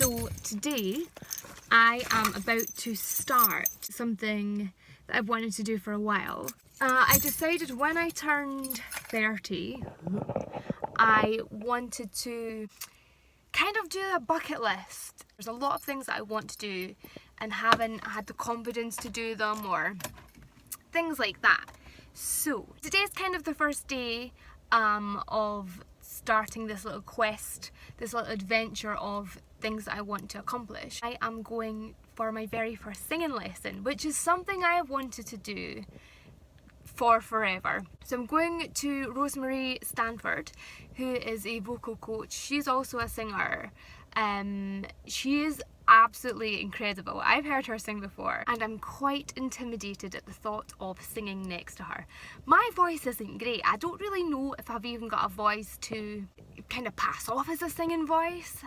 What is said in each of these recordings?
So today I am about to start something that I've wanted to do for a while. I decided when I turned 30 I wanted to kind of do a bucket list. There's a lot of things that I want to do and haven't had the confidence to do them or things like that. So today's kind of the first day of starting this little quest, this little adventure of things that I want to accomplish. I am going for my very first singing lesson, which is something I have wanted to do for forever. So I'm going to Rosemary Stanford, who is a vocal coach. She's also a singer. She is absolutely incredible. I've heard her sing before and I'm quite intimidated at the thought of singing next to her. My voice isn't great. I don't really know if I've even got a voice to kind of pass off as a singing voice.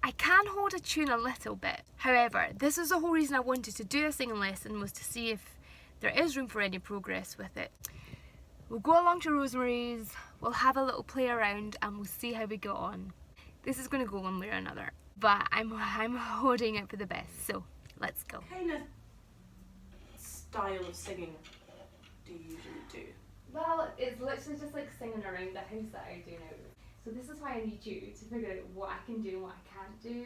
I can hold a tune a little bit. However, this is the whole reason I wanted to do a singing lesson, was to see if there is room for any progress with it. We'll go along to Rosemary's, we'll have a little play around and we'll see how we go on. This is going to go one way or another, but I'm holding it for the best, so let's go. What kind of style of singing do you usually do? Well, it's literally just like singing around the house that I do now. So this is why I need you to figure out what I can do and what I can't do.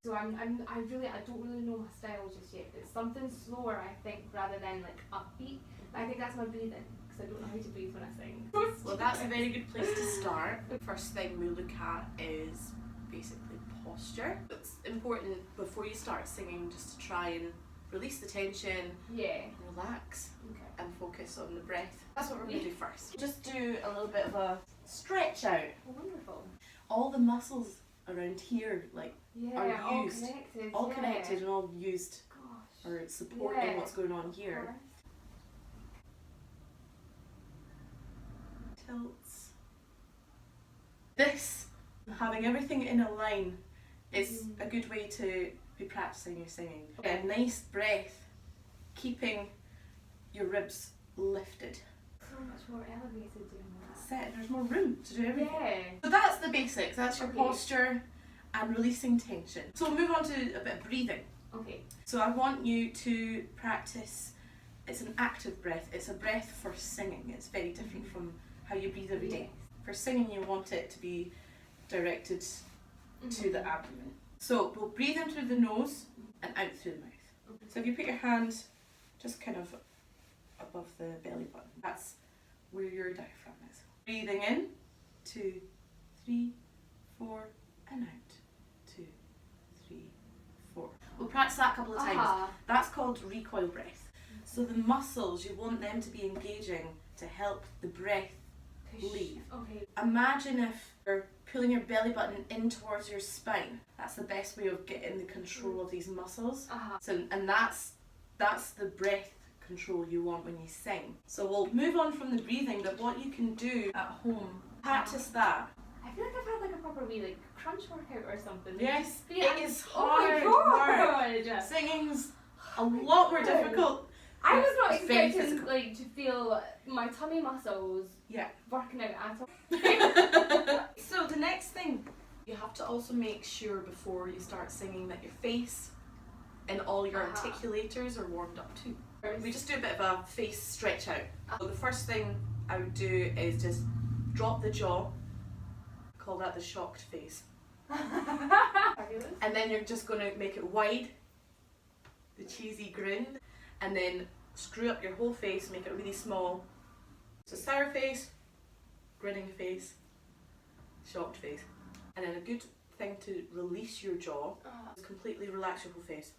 So I don't really know my style just yet. It's something slower, I think, rather than like upbeat. I think that's my breathing, because I don't know how to breathe when I sing. Well, that's a very good place to start. The first thing we look at is basically posture. It's important before you start singing just to try and release the tension, relax, and focus on the breath. That's what we're going to do first. Just do a little bit of a stretch out. Oh, wonderful. All the muscles around here are used, all connected and all used, or supporting what's going on here. Tilts. This, having everything in a line, is a good way to be practicing your singing. A nice breath, keeping your ribs lifted. So much more elevated doing that. Set, there's more room to do everything. Yeah. So that's the basics, that's your posture and releasing tension. So we'll move on to a bit of breathing. Okay. So I want you to practice, it's an active breath, it's a breath for singing. It's very different from how you breathe every day. For singing you want it to be directed to the abdomen. So we'll breathe in through the nose and out through the mouth. So if you put your hand just kind of above the belly button, that's where your diaphragm is. Breathing in, 2, 3, 4, and out. 2, 3, 4. We'll practice that a couple of times. That's called recoil breath. So the muscles, you want them to be engaging to help the breath leave. Okay. Imagine if you're pulling your belly button in towards your spine. That's the best way of getting the control of these muscles. And that's the breath control you want when you sing. So we'll move on from the breathing, but what you can do at home, practice that. I feel like I've had like a proper wee like crunch workout or something. Yes, yeah. It is hard work. Singing's a lot more difficult. I was not expecting like to feel my tummy muscles working out at all. So the next thing, you have to also make sure before you start singing that your face and all your articulators are warmed up too. We just do a bit of a face stretch out. So the first thing I would do is just drop the jaw, call that the shocked face. And then you're just going to make it wide, the cheesy grin, and then screw up your whole face, make it really small. So sour face, grinning face, shocked face. And then a good thing to release your jaw is completely relax your whole face.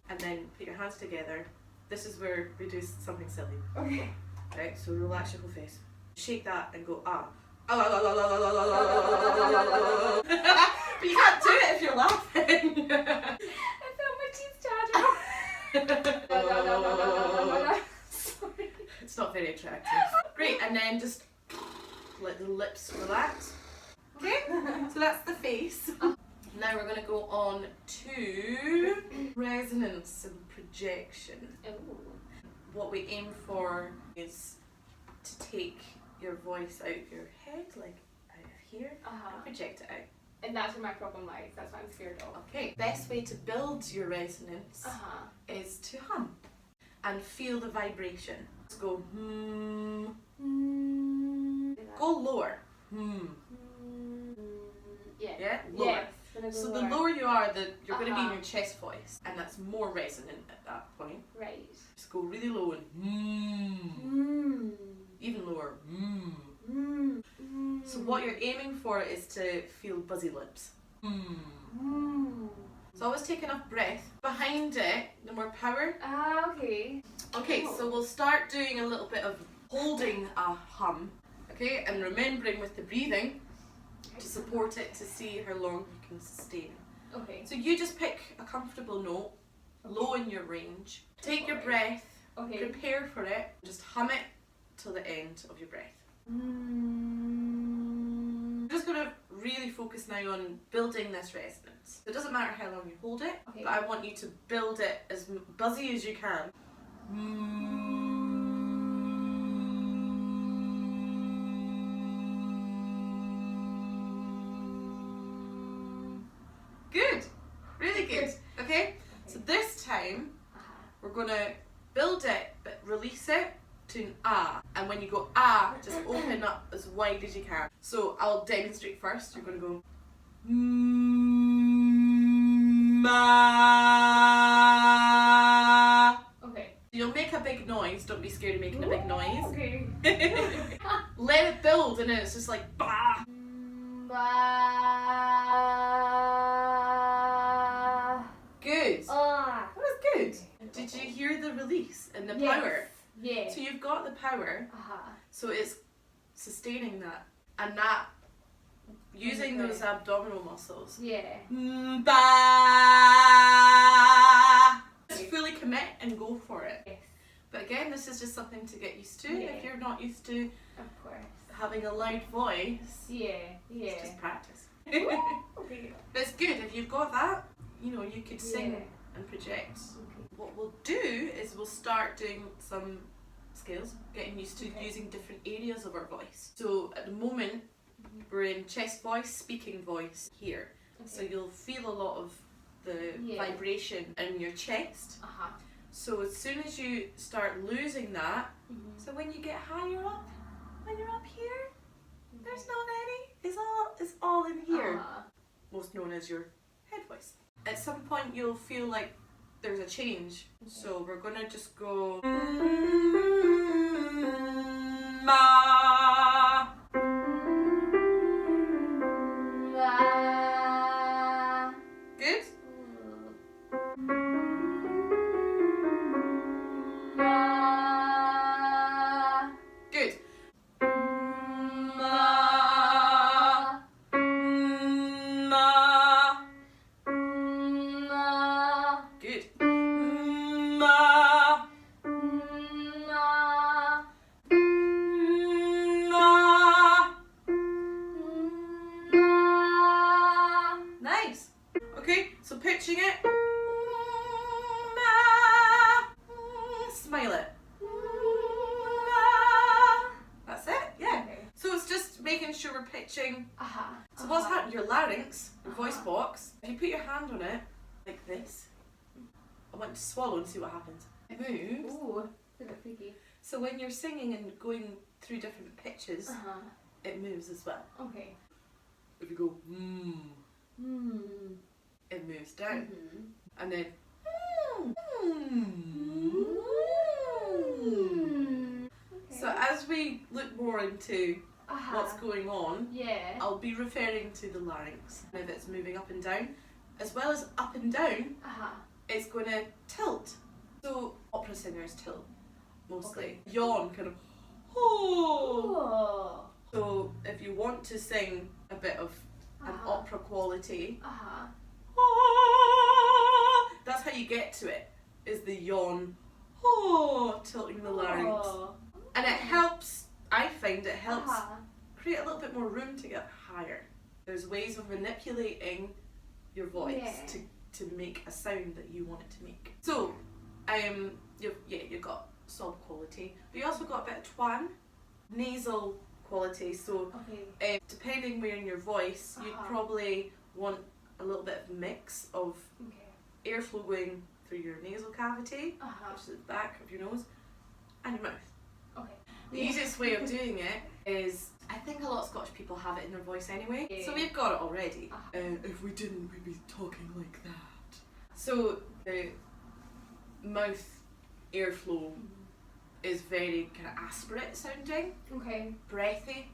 And then put your hands together. This is where we do something silly. Okay. Right, so relax your whole face. Shake that and go But you can't do it if you're laughing. I felt my teeth chattering. Sorry. It's not very attractive. Great, and then just let the lips relax. Okay, so that's the face. Now we're going to go on to resonance and projection. What we aim for is to take your voice out of your head, like out of here, and project it out And that's where my problem lies. That's what I'm scared of. Okay. Best way to build your resonance is to hum and feel the vibration. Let's go Go lower. Yeah? Lower. Yes. So the lower you are, you're going to be in your chest voice, and that's more resonant at that point. Right. Just go really low and even lower. So what you're aiming for is to feel buzzy lips. So always take enough breath. Behind it, the more power. Okay. Okay, so we'll start doing a little bit of holding a hum. Okay, and remembering with the breathing to support it to see how long you can sustain. Okay. So you just pick a comfortable note, low in your range. Take your breath, prepare for it, just hum it till the end of your breath. I'm just going to really focus now on building this resonance. So it doesn't matter how long you hold it, but I want you to build it as buzzy as you can. Good, really good. Okay, so this time we're going to build it but release it to an ah, and when you go ah, just open up as wide as you can. So I'll demonstrate first. You're going to go ma. Okay. You'll make a big noise. Don't be scared of making a big noise. Okay. Let it build, and then it's just like bah. Good. That was good. Did you hear the release and the power? Yeah. So you've got the power. So it's sustaining that, and that using those abdominal muscles. Yeah. Just fully commit and go for it. Yes. But again, this is just something to get used to. Yeah. If you're not used to Of course. having a loud voice, it's just practice. Okay. But it's good if you've got that. You know, you could sing and project. What we'll do is we'll start doing some skills, getting used to using different areas of our voice. So at the moment, we're in chest voice, speaking voice here. So you'll feel a lot of the vibration in your chest. So as soon as you start losing that, so when you get higher up, when you're up here, there's not any. It's all in here. Most known as your head voice. At some point you'll feel like there's a change. So we're gonna just go ma. Good? Good. Good. Nice. Okay, so pitching it. Smile it. That's it, yeah. So it's just making sure we're pitching. So what's happening? Your larynx, your voice box, if you put your hand on it, like this, I want to swallow and see what happens. It moves. Ooh, it's a bit freaky. So when you're singing and going through different pitches, it moves as well. Okay. If you go it moves down. And then So as we look more into what's going on, I'll be referring to the larynx. And if it's moving up and down, as well as up and down, it's going to tilt. So opera singers tilt mostly. Yawn, kind of. So if you want to sing a bit of an opera quality, that's how you get to it, is the yawn, tilting the larynx. And it helps, I find it helps create a little bit more room to get higher. There's ways of manipulating your voice to make a sound that you want it to make. So, you've got sob quality, but you also got a bit of twang, nasal quality. So depending where in your voice, you'd probably want a little bit of mix of airflow going through your nasal cavity, which is the back of your nose, and your mouth. The easiest way of doing it is, I think a lot of Scottish people have it in their voice anyway, so we've got it already. If we didn't, we'd be talking like that. So the mouth airflow is very kind of aspirate sounding, breathy.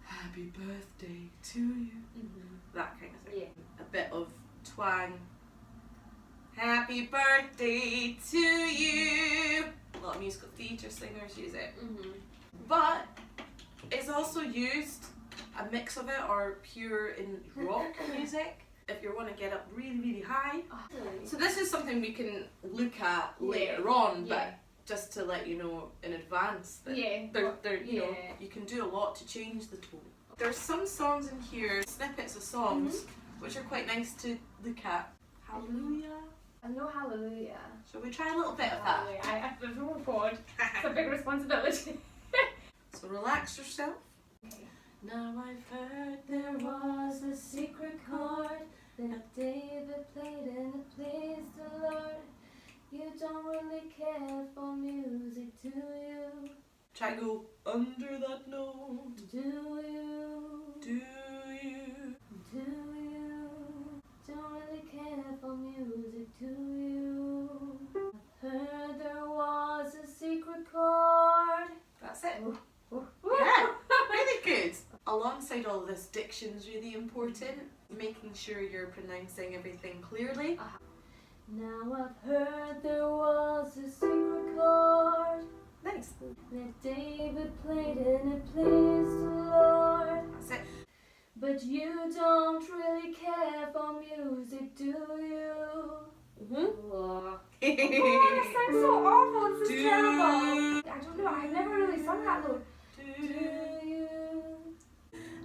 Happy birthday to you. That kind of thing. A bit of twang. Happy birthday to you. A lot of musical theatre singers use it. But it's also used, a mix of it, or pure in rock music, if you want to get up really, really high. So this is something we can look at later on, but just to let you know in advance that you know, you can do a lot to change the tone. There's some songs in here, snippets of songs, which are quite nice to look at. Hallelujah. I know Hallelujah. Shall we try a little bit of that? Oh God, it's a big responsibility. So relax yourself. Now I've heard there was a secret chord that David played and it pleased the Lord. You don't really care for music, do you? Try to go under that note. Do you? Do you? Do you? Don't really care for music, do you? I've heard there was a secret chord. That's it. Yeah, really good. Alongside all this, diction's really important. Making sure you're pronouncing everything clearly. Now I've heard there was a secret chord. Nice. That David played and it pleased the Lord. That's it. But you don't really care for music, do you? Oh, this sounds so awful. This is terrible. I don't know. I've never really sung that note. Do you?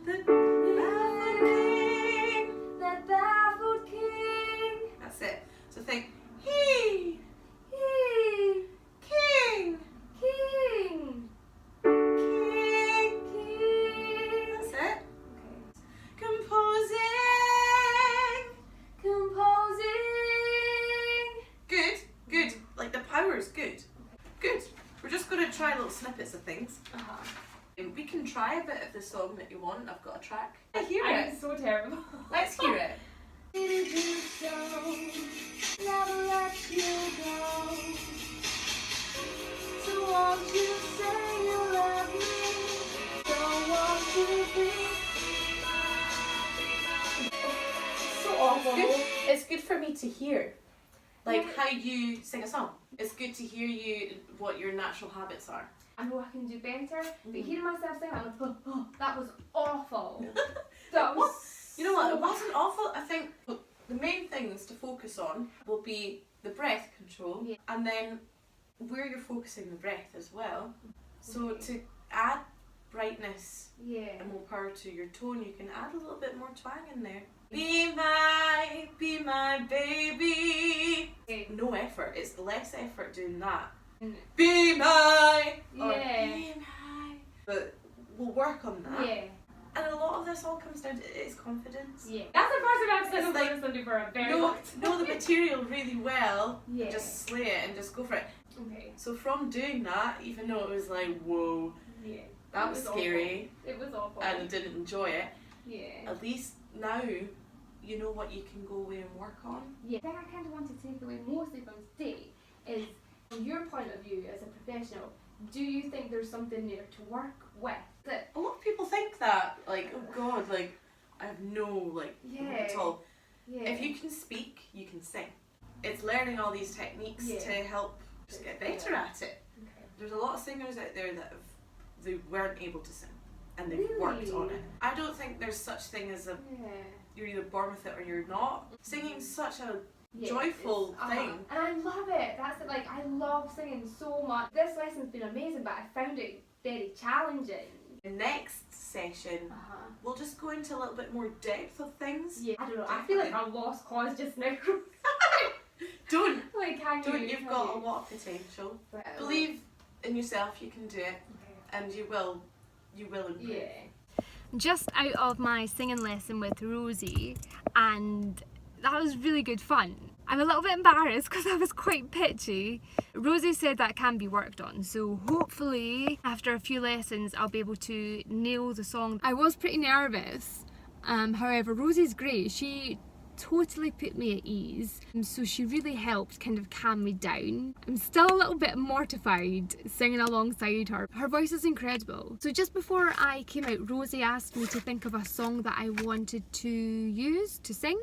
The baffled king. That baffled king. That's it. So think, he, king, king, king. That's it. Composing. Good, good. Like the power's good. Good. We're just going to try little snippets of things. We can try a bit of the song that you want. I've got a track. I hear it. I'm so terrible. Let's hear it. Never let you go. So won't you say you love me? Don't want you to be. So awful. It's good for me to hear. Like how you sing a song. It's good to hear you, what your natural habits are. I know I can do better, but hearing myself sing, I was that was awful. That was. You know what? It wasn't awful. I think the main things to focus on will be the breath control, and then where you're focusing the breath as well. So to add brightness and more power to your tone, you can add a little bit more twang in there. Be my baby. No effort. It's less effort doing that. Be my. Or be my. But we'll work on that. Yeah. And a lot of this all comes down to its confidence. Yeah. That's the first thing I've said It's like, something for a very long time. know the material really well. Just slay it and just go for it. Okay. So from doing that, even though it was like, whoa, that was scary. Awful. It was awful. And I didn't enjoy it. Yeah. At least now you know what you can go away and work on. Yeah. The thing I kind of want to take away mostly from today is, from your point of view as a professional, do you think there's something there to work with? That a lot of people think that, like, oh God, like, I have no, like, at all. Yeah. If you can speak, you can sing. It's learning all these techniques to help just get better at it. Okay. There's a lot of singers out there that they weren't able to sing, and they've worked on it. I don't think there's such thing as a you're either born with it or you're not. Singing's such a joyful thing. And I love it. That's it. Like, I love singing so much. This lesson's been amazing, but I found it very challenging. The next session, we'll just go into a little bit more depth of things. Yeah, I don't know. I feel like I'm lost cause just now. Don't. Like, You've got a lot of potential. Believe in yourself. You can do it, and you will you will improve. Just out of my singing lesson with Rosie, and that was really good fun. I'm a little bit embarrassed because I was quite pitchy. Rosie said that can be worked on, so hopefully after a few lessons I'll be able to nail the song. I was pretty nervous, however Rosie's great. She totally put me at ease, so she really helped kind of calm me down. I'm still a little bit mortified singing alongside her. Her voice is incredible. So just before I came out, Rosie asked me to think of a song that I wanted to use to sing.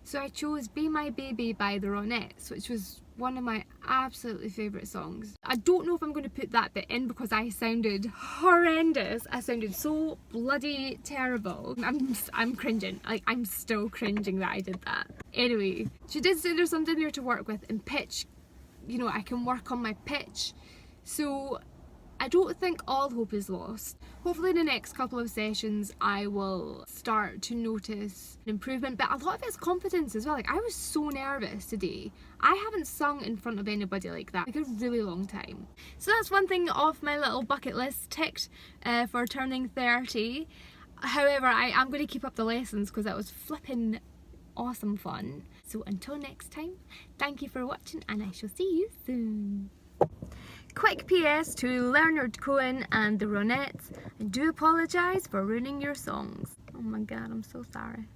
So I chose Be My Baby by the Ronettes, which was one of my absolutely favourite songs. I don't know if I'm going to put that bit in because I sounded horrendous. I sounded so bloody terrible. I'm cringing. Like, I'm still cringing that I did that. Anyway, she did say there's something there to work with in pitch. You know, I can work on my pitch. So I don't think all hope is lost. Hopefully in the next couple of sessions I will start to notice an improvement, but a lot of it's confidence as well. Like, I was so nervous today. I haven't sung in front of anybody like that like a really long time. So that's one thing off my little bucket list ticked for turning 30. However, I am going to keep up the lessons because that was flipping awesome fun. So until next time, thank you for watching and I shall see you soon. Quick PS to Leonard Cohen and the Ronettes, I do apologise for ruining your songs. Oh my god, I'm so sorry.